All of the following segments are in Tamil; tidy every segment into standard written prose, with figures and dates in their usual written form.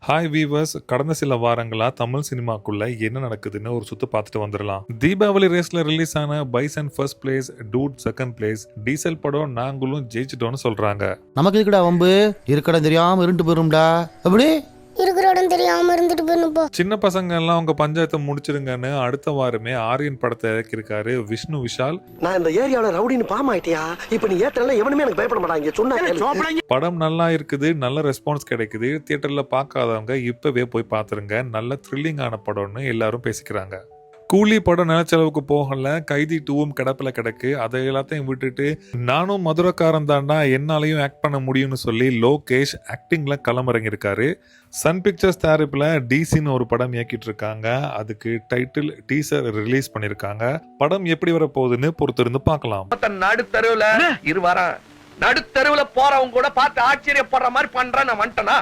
ஹாய் வீவர்ஸ், கடந்த சில வாரங்களா தமிழ் சினிமாக்குள்ள என்ன நடக்குதுன்னு ஒரு சுத்து பார்த்துட்டு வந்துடலாம். தீபாவளி ரேஸ்ல ரிலீஸ் ஆன bison first place, dude second place, diesel படம் நாங்களும் ஜெயிச்சிட்டோம்னு சொல்றாங்க. நமக்கு இருக்குடா வம்பு, இருக்கடம் தெரியாம இருண்டு போயிரும்டா. அப்படி இருக்கிற இடம் தெரியாம இருந்துட்டு போயிருப்பா. சின்ன பசங்க எல்லாம் உங்க பஞ்சாயத்தை முடிச்சிருங்கன்னு அடுத்த வாரமே ஆரியன் படத்தை இறக்கிருக்காரு விஷ்ணு விஷால். நான் இந்த ஏரியாவில ரவுடின்னு பாம் ஆயிட்டியா? இப்ப நீ ஏத்தல எவனுமே எனக்கு பயப்பட மாட்டாங்க. சொன்னா படம் நல்லா இருக்குது, நல்ல ரெஸ்பான்ஸ் கிடைக்குது. தியேட்டர்ல பார்க்காதவங்க இப்பவே போய் பாத்துருங்க. நல்ல த்ரில்லிங்கான படம்னு எல்லாரும் பேசிக்கிறாங்க. கூலி படம் நிலச்செலவுக்கு போகல, கைதி 2வும் கிடப்பில கிடக்கு. அதை எல்லாத்தையும் விட்டுட்டு நானும் மதுரக்காரன் தாண்டா, என்னாலையும் ஆக்ட் பண்ண முடியும்னு சொல்லி லோகேஷ் ஆக்டிங்ல களமிறங்கியிருக்காரு. சன் பிக்சர்ஸ் தயாரிப்புல டிசின்னு ஒரு படம் இயக்கிட்டு இருக்காங்க. அதுக்கு டைட்டில் டீசர் ரிலீஸ் பண்ணிருக்காங்க. படம் எப்படி வர போகுதுன்னு பொறுத்திருந்து பார்க்கலாம். நடுத்தருவுல இருவாரா நடுத்தருவுல போறவங்க கூட பார்த்து ஆச்சரியப்படுற மாதிரி பண்றேன் நான் வந்துட்டேனா.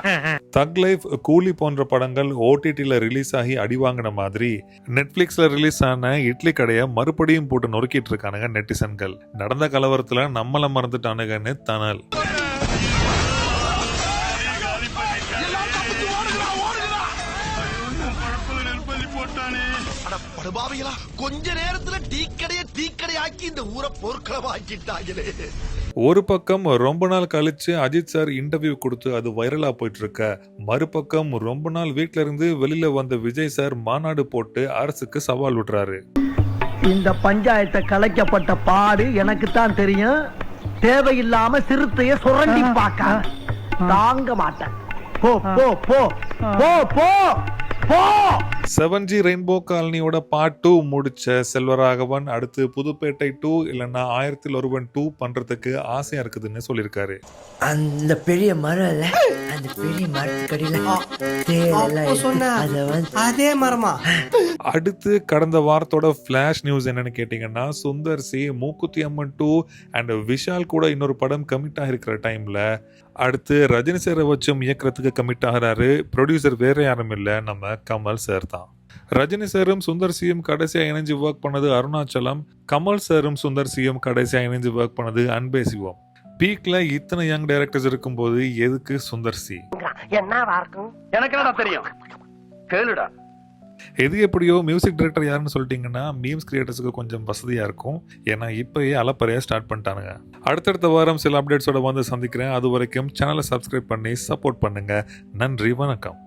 தக் லைஃப், கூலி போன்ற படங்கள் ஓடிடில ரிலீஸ் ஆகி அடி வாங்கின மாதிரி நெட்ஃபிளிக்ஸ்ல ரிலீஸ் ஆன இட்லி கடையை மறுபடியும் போட்டு நொறுக்கிட்டு இருக்கானுங்க நெட்டிசன்கள். நடந்த கலவரத்துல நம்மள மறந்துட்டானுங்கன்னு தனல். கொஞ்ச நேரத்துல டீக்கடைய ஆக்கி இந்த ஊரை போர்க்களமாக்கிட்டாங்களே. ஒரு பக்கம் ரொம்ப நாள் கழிச்சு அஜித் சார் இன்டர்வியூ கொடுத்து அது வைரலா போயிட்டு இருக்க, மறுபக்கம் ரொம்ப நாள் வீட்ல இருந்து வெளியில வந்த விஜய் சார் மாநாடு போட்டு அரசுக்கு சவால் விடுறாரு. இந்த பஞ்சாயத்தை கலைக்கப்பட்ட பாடு எனக்கு தான் தெரியும். தேவையில்லாம சிறுத்தைய சுரண்டி பார்க்க தாங்க மாட்டேன். போ போ போ போ போ போ. 7G ரெயின்போ காலனியோட பார்ட் 2 முடிச்ச செல்வராகவன் அடுத்து புதுப்பேட்டை 2 இல்லைன்னா 1001 2 பண்றதுக்கு ஆசையா இருக்குதுன்னு சொல்லியிருக்காரு. அந்த பெரிய மரம் இல்ல, அந்த பெரிய மரத்துக்கடியில அதே மரமா. அடுத்து கடந்த வாரத்தோட ஃபிளாஷ் நியூஸ் என்னன்னு கேட்டீங்கன்னா, சுந்தர் சி, மூக்குத்தி அம்மன் 2 அண்ட் விஷால் கூட இன்னொரு படம் கமிட் ஆகிருக்கிற டைம்ல அடுத்து ரஜினி சாரை வச்சும் இயக்கிறதுக்கு கமிட் ஆகிறாரு. ப்ரொடியூசர் வேற யாரும் இல்லை, நம்ம கமல் சார் தான். ரஜினி சாரும் சுந்தர் சியும் கடைசியா இணைஞ்சு ஒர்க் பண்ணது அருணாச்சலம். கமல் சாரும் சுந்தர் சியும் கடைசியா இணைஞ்சு ஒர்க் பண்ணது அன்பே சிவம். பீக்ல இத்தனை யங் டைரக்டர்ஸ் இருக்கும்போது எதுக்கு சுந்தர் சி? என்னவா இருக்கும் எனக்கு என்னடா தெரியும், கேளுடா. எது எப்படியோ மியூசிக் டைரக்டர் யாருன்னு சொல்லிட்டீங்கன்னா மீம்ஸ் கிரியேட்டர்ஸுக்கு கொஞ்சம் வசதியா இருக்கும். ஏன்னா இப்பயே அலப்பறையா ஸ்டார்ட் பண்ணிட்டானுங்க. அடுத்தடுத்த வாரம் சில அப்டேட்ஸோட வந்து சந்திக்கிறேன். அது வரைக்கும் சேனலை சப்ஸ்கிரைப் பண்ணி சப்போர்ட் பண்ணுங்க. நன்றி, வணக்கம்.